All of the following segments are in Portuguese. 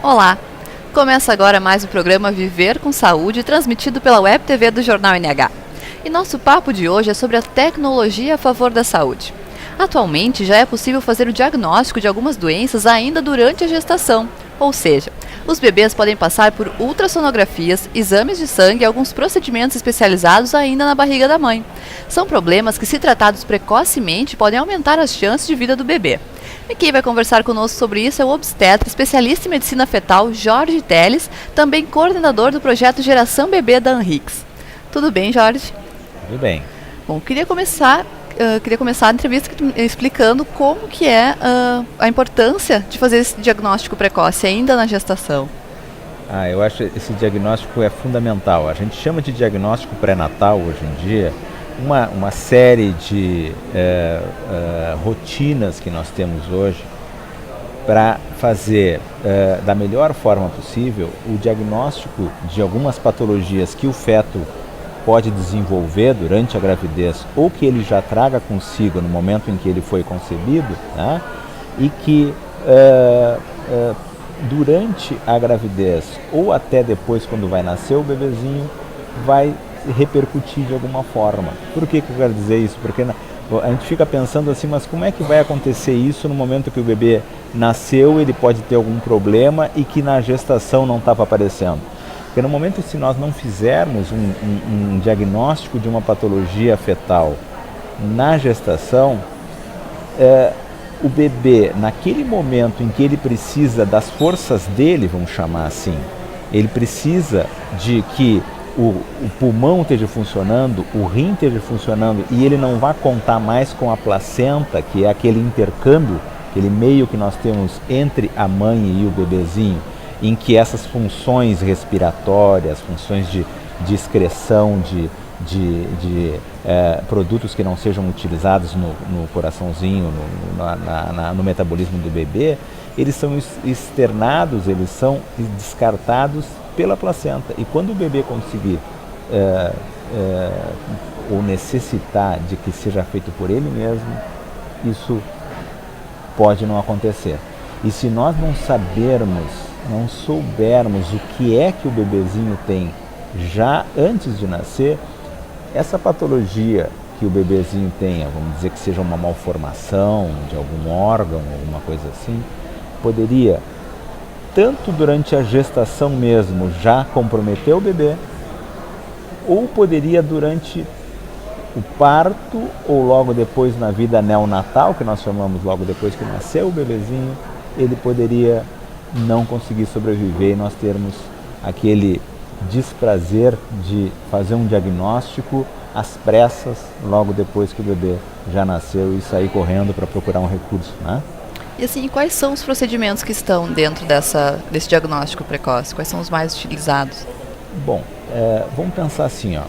Olá! Começa agora mais o programa Viver com Saúde, transmitido pela Web TV do Jornal NH. E nosso papo de hoje é sobre a tecnologia a favor da saúde. Atualmente já é possível fazer o diagnóstico de algumas doenças ainda durante a gestação, ou seja, os bebês podem passar por ultrassonografias, exames de sangue e alguns procedimentos especializados ainda na barriga da mãe. São problemas que, se tratados precocemente, podem aumentar as chances de vida do bebê. E quem vai conversar conosco sobre isso é o obstetra, especialista em medicina fetal, Jorge Teles, também coordenador do projeto Geração Bebê da Anrix. Tudo bem, Jorge? Tudo bem. Bom, queria começar a entrevista explicando como que é a importância de fazer esse diagnóstico precoce ainda na gestação. Eu acho que esse diagnóstico é fundamental. A gente chama de diagnóstico pré-natal hoje em dia uma série de rotinas que nós temos hoje para fazer da melhor forma possível o diagnóstico de algumas patologias que o feto pode desenvolver durante a gravidez ou que ele já traga consigo no momento em que ele foi concebido, né? E que durante a gravidez ou até depois, quando vai nascer o bebezinho, vai repercutir de alguma forma. Por que eu quero dizer isso? Porque a gente fica pensando assim, mas como é que vai acontecer isso no momento que o bebê nasceu, ele pode ter algum problema e que na gestação não estava aparecendo? Porque no momento, se nós não fizermos um diagnóstico de uma patologia fetal na gestação, o bebê, naquele momento em que ele precisa das forças dele, vamos chamar assim, ele precisa de que o pulmão esteja funcionando, o rim esteja funcionando e ele não vá contar mais com a placenta, que é aquele intercâmbio, aquele meio que nós temos entre a mãe e o bebezinho, em que essas funções respiratórias, funções de excreção de produtos que não sejam utilizados no coraçãozinho, no metabolismo do bebê, eles são externados, eles são descartados pela placenta. E quando o bebê conseguir ou necessitar de que seja feito por ele mesmo, isso pode não acontecer. E se nós não soubermos o que é que o bebezinho tem já antes de nascer, essa patologia que o bebezinho tenha, vamos dizer que seja uma malformação de algum órgão, alguma coisa assim, poderia, tanto durante a gestação mesmo, já comprometer o bebê, ou poderia durante o parto ou logo depois na vida neonatal, que nós chamamos logo depois que nasceu o bebezinho, ele poderia não conseguir sobreviver e nós termos aquele desprazer de fazer um diagnóstico às pressas logo depois que o bebê já nasceu e sair correndo para procurar um recurso, né? E assim, quais são os procedimentos que estão dentro desse diagnóstico precoce? Quais são os mais utilizados? Bom, vamos pensar assim,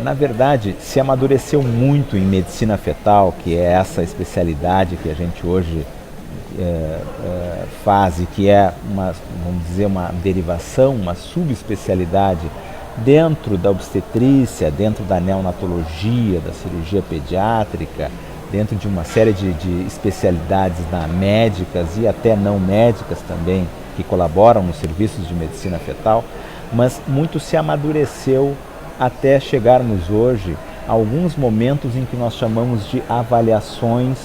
na verdade, se amadureceu muito em medicina fetal, que é essa especialidade que a gente hoje faz e que é vamos dizer, uma derivação, uma subespecialidade dentro da obstetrícia, dentro da neonatologia, da cirurgia pediátrica, dentro de uma série de especialidades médicas e até não médicas também, que colaboram nos serviços de medicina fetal, mas muito se amadureceu até chegarmos hoje a alguns momentos em que nós chamamos de avaliações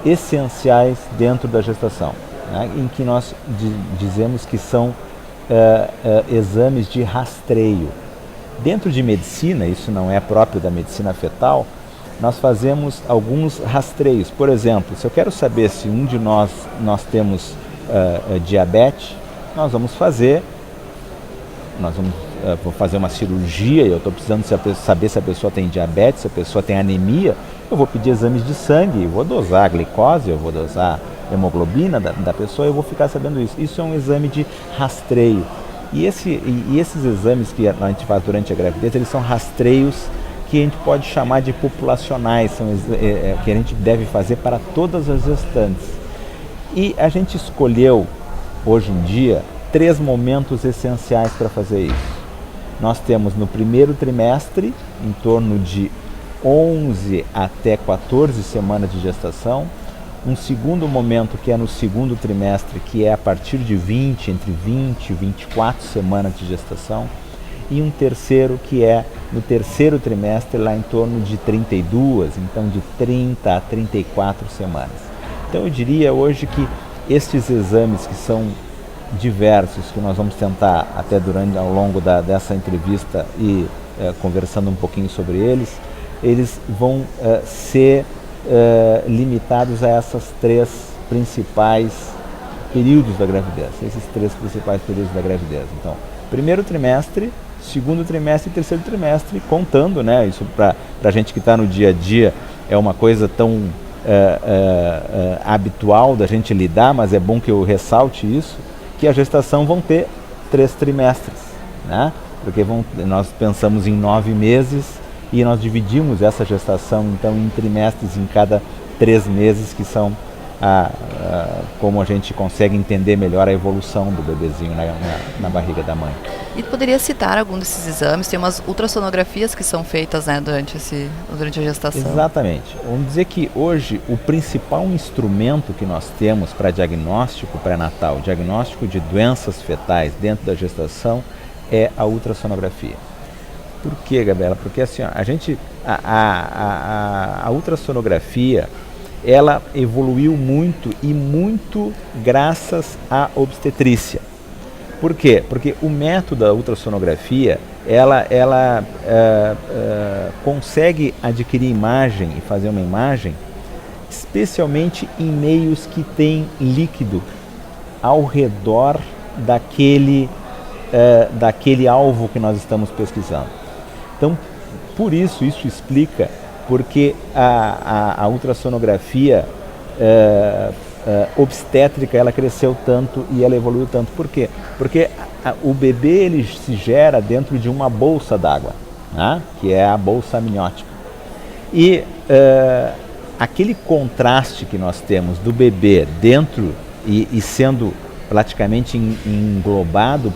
essenciais dentro da gestação, né, em que nós dizemos que são exames de rastreio. Dentro de medicina, isso não é próprio da medicina fetal, nós fazemos alguns rastreios. Por exemplo, se eu quero saber se um de nós temos diabetes, vou fazer uma cirurgia e eu estou precisando saber se a pessoa tem diabetes, se a pessoa tem anemia, eu vou pedir exames de sangue, eu vou dosar a glicose, eu vou dosar a hemoglobina da pessoa, eu vou ficar sabendo isso. Isso é um exame de rastreio. E esses exames que a gente faz durante a gravidez, eles são rastreios que a gente pode chamar de populacionais, que a gente deve fazer para todas as gestantes. E a gente escolheu, hoje em dia, 3 momentos essenciais para fazer isso. Nós temos no primeiro trimestre, em torno de 11 até 14 semanas de gestação, um segundo momento que é no segundo trimestre, que é a partir de entre 20 e 24 semanas de gestação, e um terceiro que é no terceiro trimestre, lá em torno de 32, então de 30 a 34 semanas. Então eu diria hoje que estes exames que são diversos, que nós vamos tentar até ao longo dessa entrevista e conversando um pouquinho sobre eles vão ser limitados a essas três principais períodos da gravidez, Então, primeiro trimestre, segundo trimestre e terceiro trimestre, contando, né? Isso para a gente que está no dia a dia é uma coisa tão habitual da gente lidar, mas é bom que eu ressalte isso, que a gestação vão ter 3 trimestres, né? Porque nós pensamos em 9 meses e nós dividimos essa gestação então em trimestres em cada 3 meses, que são como a gente consegue entender melhor a evolução do bebezinho na barriga da mãe. E poderia citar algum desses exames? Tem umas ultrassonografias que são feitas, né, durante a gestação. Exatamente. Vamos dizer que hoje o principal instrumento que nós temos para diagnóstico pré-natal, diagnóstico de doenças fetais dentro da gestação, é a ultrassonografia. Por quê, Gabriela? Porque assim, a ultrassonografia, ela evoluiu muito e muito graças à obstetrícia. Por quê? Porque o método da ultrassonografia, ela consegue adquirir imagem e fazer uma imagem, especialmente em meios que têm líquido ao redor daquele alvo que nós estamos pesquisando. Então, por isso explica porque a ultrassonografia obstétrica ela cresceu tanto e ela evoluiu tanto. Por quê? Porque o bebê ele se gera dentro de uma bolsa d'água, né? Que é a bolsa amniótica. E aquele contraste que nós temos do bebê dentro e sendo praticamente englobado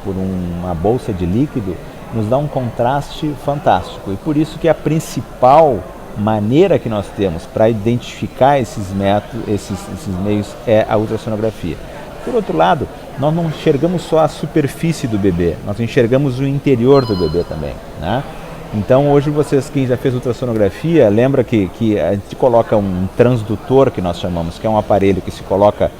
por uma bolsa de líquido, nos dá um contraste fantástico. E por isso que a principal maneira que nós temos para identificar esses meios é a ultrassonografia. Por outro lado, nós não enxergamos só a superfície do bebê, nós enxergamos o interior do bebê também, né? Então hoje quem já fez ultrassonografia, lembra que a gente coloca um transdutor, que nós chamamos, que é um aparelho que se coloca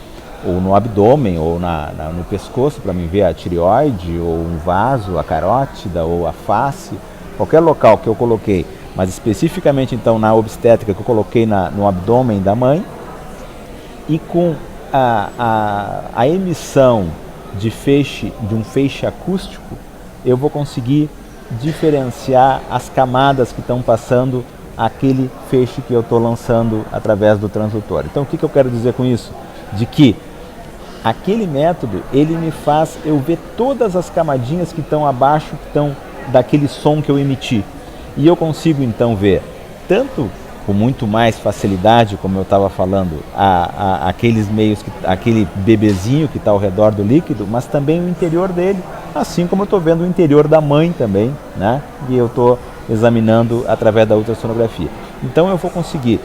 ou no abdômen ou no pescoço para ver a tireoide, ou um vaso, a carótida ou a face, qualquer local que eu coloquei, mas especificamente então na obstétrica que eu coloquei no abdômen da mãe, e com a emissão de um feixe acústico, eu vou conseguir diferenciar as camadas que estão passando aquele feixe que eu estou lançando através do transdutor. Então o que eu quero dizer com isso? De que aquele método, ele me faz eu ver todas as camadinhas que estão abaixo, que estão daquele som que eu emiti. E eu consigo então ver, tanto com muito mais facilidade, como eu estava falando, aqueles meios, aquele bebezinho que está ao redor do líquido, mas também o interior dele, assim como eu estou vendo o interior da mãe também, né? E eu estou examinando através da ultrassonografia. Então eu vou conseguir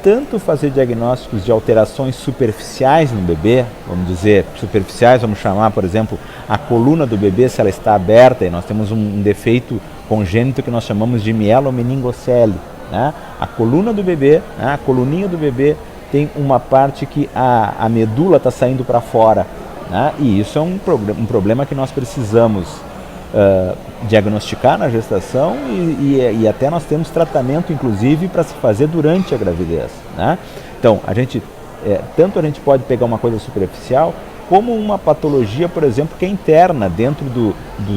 tanto fazer diagnósticos de alterações superficiais no bebê, vamos dizer, superficiais, vamos chamar, por exemplo, a coluna do bebê, se ela está aberta, e nós temos um defeito congênito que nós chamamos de mielomeningocele, né? A coluna do bebê, né? A coluninha do bebê tem uma parte que a medula está saindo para fora, né? E isso é um problema que nós precisamos diagnosticar na gestação e até nós temos tratamento, inclusive, para se fazer durante a gravidez, né? Então, tanto a gente pode pegar uma coisa superficial, como uma patologia, por exemplo, que é interna dentro dos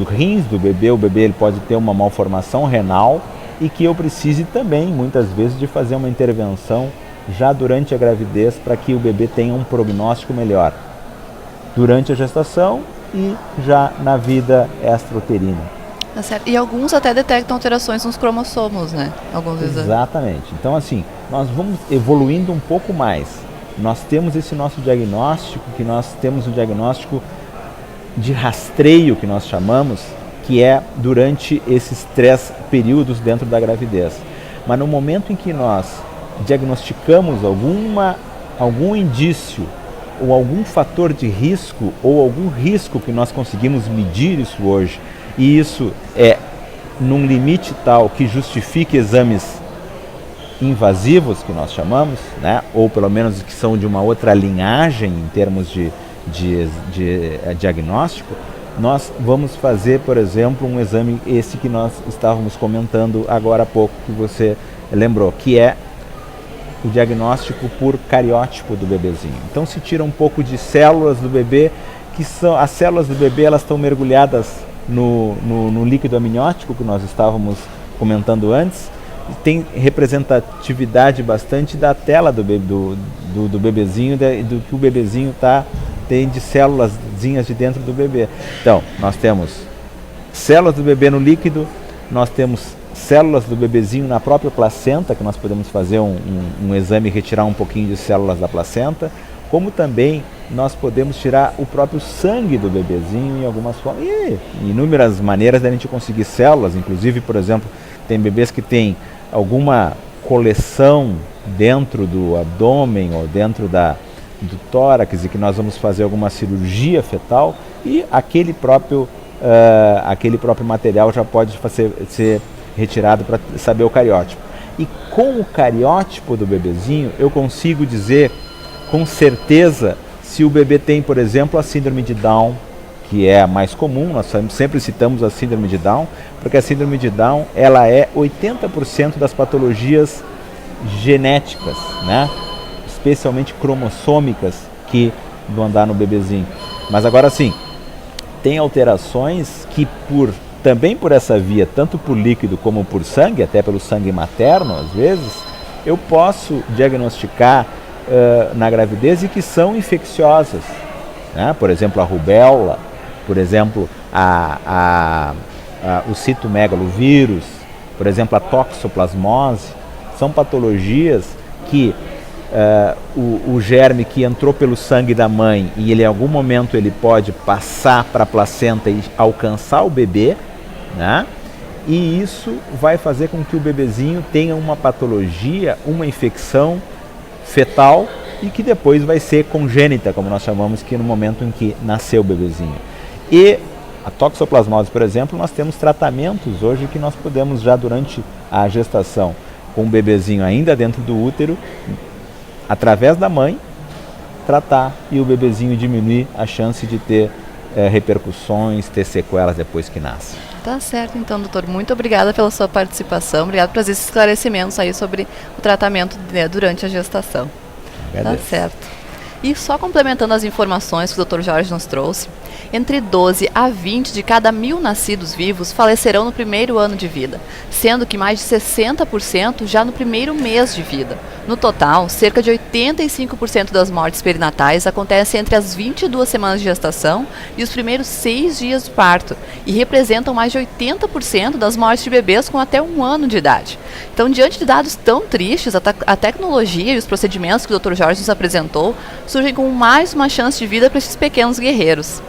rins do bebê. O bebê ele pode ter uma malformação renal e que eu precise também, muitas vezes, de fazer uma intervenção já durante a gravidez para que o bebê tenha um prognóstico melhor durante a gestação e já na vida extrauterina. Tá certo. E alguns até detectam alterações nos cromossomos, né? Alguns exames. Exatamente. Então, assim, nós vamos evoluindo um pouco mais. Nós temos esse nosso diagnóstico, que nós temos um diagnóstico de rastreio, que nós chamamos, que é durante esses 3 períodos dentro da gravidez. Mas no momento em que nós diagnosticamos alguma algum indício ou algum fator de risco ou algum risco que nós conseguimos medir isso hoje, e isso é num limite tal que justifique exames invasivos, que nós chamamos, né? Ou pelo menos que são de uma outra linhagem em termos de diagnóstico, nós vamos fazer, por exemplo, um exame, esse que nós estávamos comentando agora há pouco, que você lembrou, que é o diagnóstico por cariótipo do bebezinho. Então se tira um pouco de células do bebê, que são as células do bebê, elas estão mergulhadas no líquido amniótico que nós estávamos comentando antes, e tem representatividade bastante da tela do bebezinho, do que o bebezinho tem de célulazinhas de dentro do bebê. Então, nós temos células do bebê no líquido, nós temos células do bebezinho na própria placenta, que nós podemos fazer um exame e retirar um pouquinho de células da placenta, como também nós podemos tirar o próprio sangue do bebezinho em algumas formas, e inúmeras maneiras da gente conseguir células, inclusive, por exemplo, tem bebês que têm alguma coleção dentro do abdômen ou dentro do tórax e que nós vamos fazer alguma cirurgia fetal, e aquele próprio material já pode ser retirado para saber o cariótipo. E com o cariótipo do bebezinho eu consigo dizer com certeza se o bebê tem, por exemplo, a síndrome de Down, que é a mais comum. Nós sempre citamos a síndrome de Down, porque a síndrome de Down ela é 80% das patologias genéticas, né? Especialmente cromossômicas, que vão andar no bebezinho. Mas agora sim, tem alterações que também por essa via, tanto por líquido como por sangue, até pelo sangue materno às vezes, eu posso diagnosticar na gravidez e que são infecciosas, né? Por exemplo, a rubéola, por exemplo, o citomegalovírus, por exemplo, a toxoplasmose, são patologias que o germe que entrou pelo sangue da mãe e ele em algum momento ele pode passar para a placenta e alcançar o bebê, né? E isso vai fazer com que o bebezinho tenha uma patologia, uma infecção fetal e que depois vai ser congênita, como nós chamamos, que no momento em que nasceu o bebezinho. E a toxoplasmose, por exemplo, nós temos tratamentos hoje que nós podemos já durante a gestação, com o bebezinho ainda dentro do útero, através da mãe, tratar e o bebezinho diminuir a chance de ter repercussões, ter sequelas depois que nasce. Tá certo, então, doutor. Muito obrigada pela sua participação. Obrigado por esses esclarecimentos aí sobre o tratamento durante a gestação. Agradeço. Tá certo. E só complementando as informações que o Dr. Jorge nos trouxe, entre 12 a 20 de cada 1.000 nascidos vivos falecerão no primeiro ano de vida, sendo que mais de 60% já no primeiro mês de vida. No total, cerca de 85% das mortes perinatais acontecem entre as 22 semanas de gestação e os primeiros 6 dias de parto, e representam mais de 80% das mortes de bebês com até 1 ano de idade. Então, diante de dados tão tristes, a tecnologia e os procedimentos que o Dr. Jorge nos apresentou surgem com mais uma chance de vida para esses pequenos guerreiros.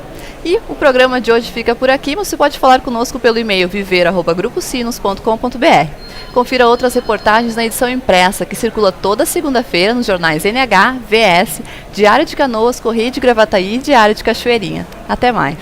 E o programa de hoje fica por aqui, mas você pode falar conosco pelo e-mail viver@gruposinos.com.br. Confira outras reportagens na edição impressa, que circula toda segunda-feira nos jornais NH, VS, Diário de Canoas, Correio de Gravataí e Diário de Cachoeirinha. Até mais!